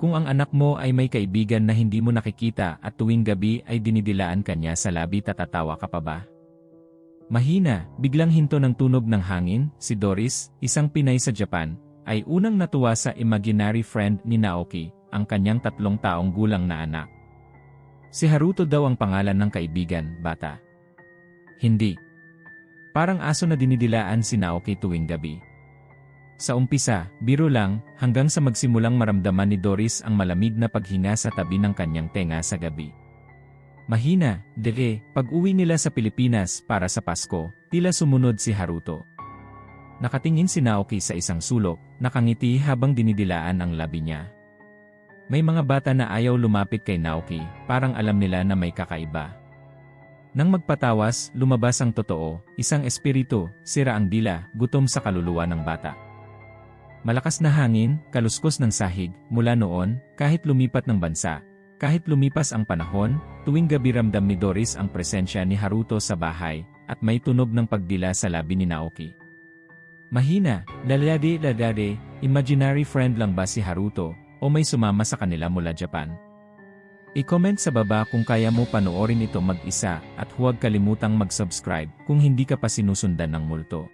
Kung ang anak mo ay may kaibigan na hindi mo nakikita at tuwing gabi ay dinidilaan kanya sa labi, tatatawa ka pa ba? Mahina, biglang hinto ng tunog ng hangin, si Doris, isang Pinay sa Japan, ay unang natuwa sa imaginary friend ni Naoki, ang kanyang 3 taong gulang na anak. Si Haruto daw ang pangalan ng kaibigan, bata. Hindi. Parang aso na dinidilaan si Naoki tuwing gabi. Sa umpisa, biro lang, hanggang sa magsimulang maramdaman ni Doris ang malamig na paghinga sa tabi ng kanyang tenga sa gabi. Mahina, pag-uwi nila sa Pilipinas para sa Pasko, tila sumunod si Haruto. Nakatingin si Naoki sa isang sulok, nakangiti habang dinidilaan ang labi niya. May mga bata na ayaw lumapit kay Naoki, parang alam nila na may kakaiba. Nang magpatawas, lumabas ang totoo, isang espiritu, sira ang dila, gutom sa kaluluwa ng bata. Malakas na hangin, kaluskos ng sahig, mula noon, kahit lumipat ng bansa, kahit lumipas ang panahon, tuwing gabi ramdam ni Doris ang presensya ni Haruto sa bahay, at may tunog ng pagdila sa labi ni Naoki. Mahina, ladade, imaginary friend lang ba si Haruto, o may sumama sa kanila mula Japan? I-comment sa baba kung kaya mo panoorin ito mag-isa, at huwag kalimutang mag-subscribe kung hindi ka pa sinusundan ng multo.